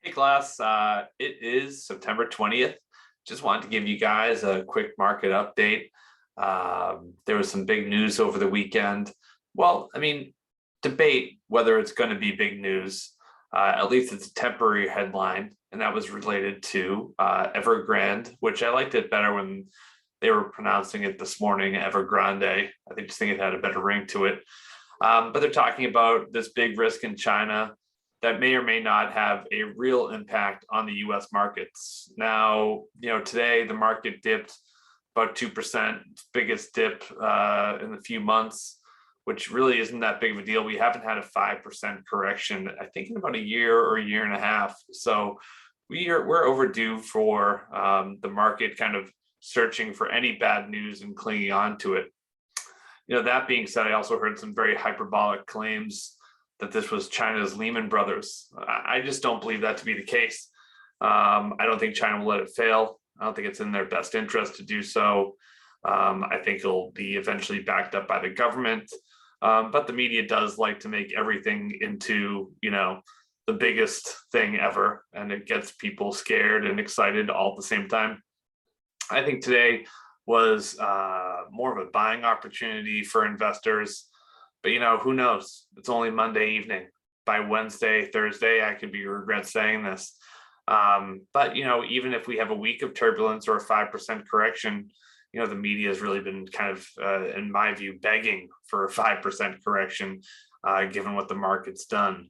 Hey, class. It is September 20th. Just wanted to give you guys a quick market update. There was some big news over the weekend. Well, debate whether it's going to be big news. At least it's a temporary headline, and that was related to Evergrande, which I liked it better when they were pronouncing it this morning, Evergrande. Just think it had a better ring to it. But they're talking about this big risk in China that may or may not have a real impact on the US markets. Now, today the market dipped about 2%, biggest dip in a few months, which really isn't that big of a deal. We haven't had a 5% correction, I think, in about a year or a year and a half. So we're overdue for the market kind of searching for any bad news and clinging on to it. That being said, I also heard some very hyperbolic claims that this was China's Lehman Brothers. I just don't believe that to be the case. I don't think China will let it fail. I don't think it's in their best interest to do so. I think it'll be eventually backed up by the government. But the media does like to make everything into, the biggest thing ever, and it gets people scared and excited all at the same time. I think today was more of a buying opportunity for investors. But who knows? It's only Monday evening. By Wednesday, Thursday, I could be regret saying this. But even if we have a week of turbulence or a 5% correction, the media has really been kind of, in my view, begging for a 5% correction, given what the market's done.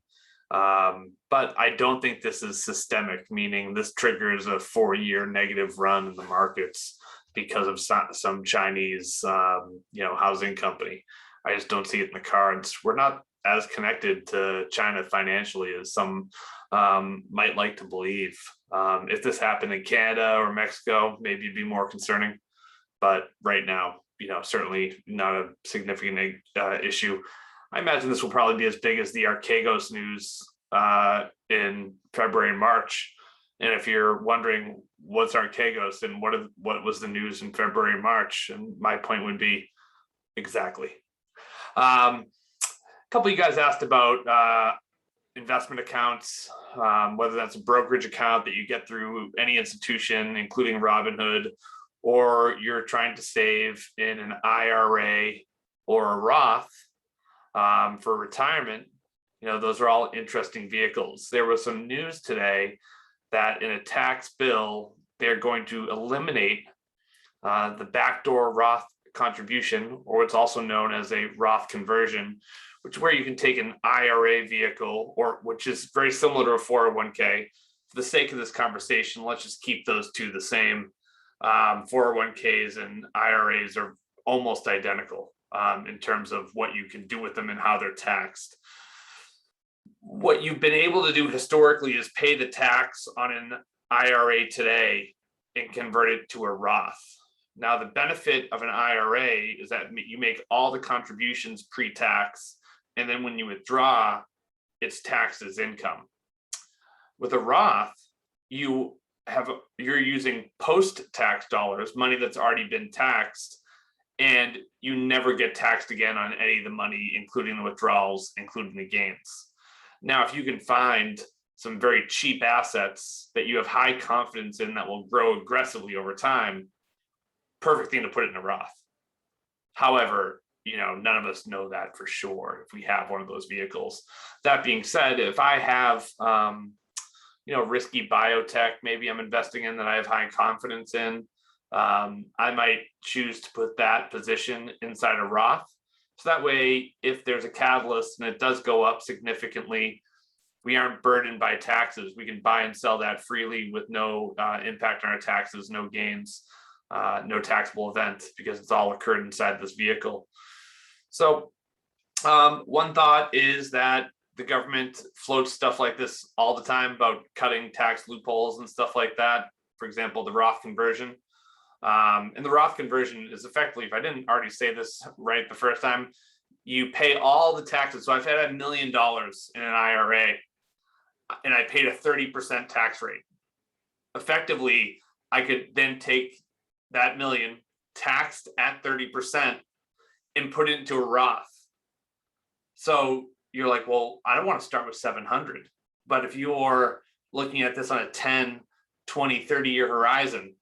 But I don't think this is systemic, meaning this triggers a 4-year negative run in the markets because of some Chinese, housing company. I just don't see it in the cards. We're not as connected to China financially as some might like to believe. If this happened in Canada or Mexico, maybe it'd be more concerning. But right now, certainly not a significant issue. I imagine this will probably be as big as the Archegos news in February and March. And if you're wondering what's Archegos and what was the news in February and March, and my point would be exactly. A couple of you guys asked about investment accounts, whether that's a brokerage account that you get through any institution, including Robinhood, or you're trying to save in an IRA or a Roth for retirement. Those are all interesting vehicles. There was some news today that in a tax bill, they're going to eliminate the backdoor Roth contribution, or what's also known as a Roth conversion, which is where you can take an IRA vehicle, or which is very similar to a 401k. For the sake of this conversation, let's just keep those two the same. 401ks and IRAs are almost identical in terms of what you can do with them and how they're taxed. What you've been able to do historically is pay the tax on an IRA today and convert it to a Roth. Now, the benefit of an IRA is that you make all the contributions pre-tax, and then when you withdraw, it's taxed as income. With a Roth, you're using post-tax dollars, money that's already been taxed, and you never get taxed again on any of the money, including the withdrawals, including the gains. Now, if you can find some very cheap assets that you have high confidence in that will grow aggressively over time, perfect thing to put it in a Roth. However, none of us know that for sure if we have one of those vehicles. That being said, if I have, risky biotech, maybe I'm investing in that I have high confidence in, I might choose to put that position inside a Roth. So that way, if there's a catalyst and it does go up significantly, we aren't burdened by taxes. We can buy and sell that freely with no impact on our taxes, no gains. No taxable event because it's all occurred inside this vehicle. So one thought is that the government floats stuff like this all the time about cutting tax loopholes and stuff like that. For example, the Roth conversion. And the Roth conversion is effectively, if I didn't already say this right the first time, you pay all the taxes. So I've had $1 million in an IRA and I paid a 30% tax rate. Effectively, I could then take that million taxed at 30% and put it into a Roth. So you're like, well, I don't want to start with 700, but if you're looking at this on a 10, 20, 30-year horizon,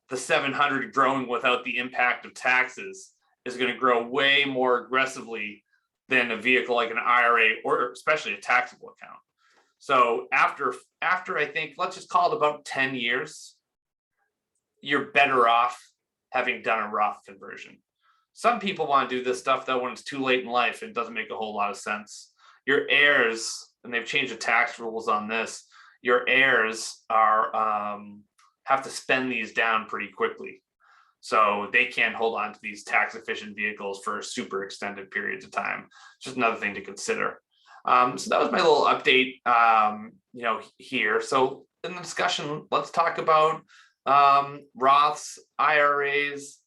the 700 growing without the impact of taxes is going to grow way more aggressively than a vehicle like an IRA or especially a taxable account. So after I think, let's just call it about 10 years, you're better off having done a Roth conversion. Some people want to do this stuff though when it's too late in life and doesn't make a whole lot of sense. Your heirs, and they've changed the tax rules on this, your heirs are have to spend these down pretty quickly. So they can't hold on to these tax efficient vehicles for super extended periods of time. Just another thing to consider. So that was my little update, here. So in the discussion, let's talk about Roths, IRAs,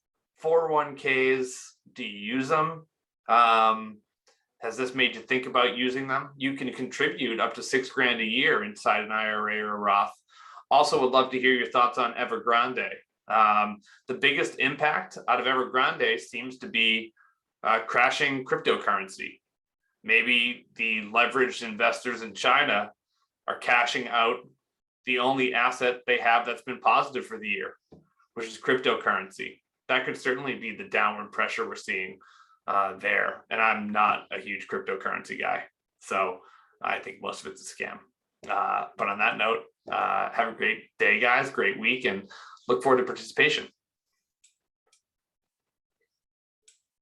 401ks. Do you use them? Has this made you think about using them? You can contribute up to $6,000 a year inside an IRA or a Roth. Also would love to hear your thoughts on Evergrande. The biggest impact out of Evergrande seems to be crashing cryptocurrency. Maybe the leveraged investors in China are cashing out the only asset they have that's been positive for the year, which is cryptocurrency. That could certainly be the downward pressure we're seeing there. And I'm not a huge cryptocurrency guy, so I think most of it's a scam. But on that note, have a great day, guys, great week, and look forward to participation.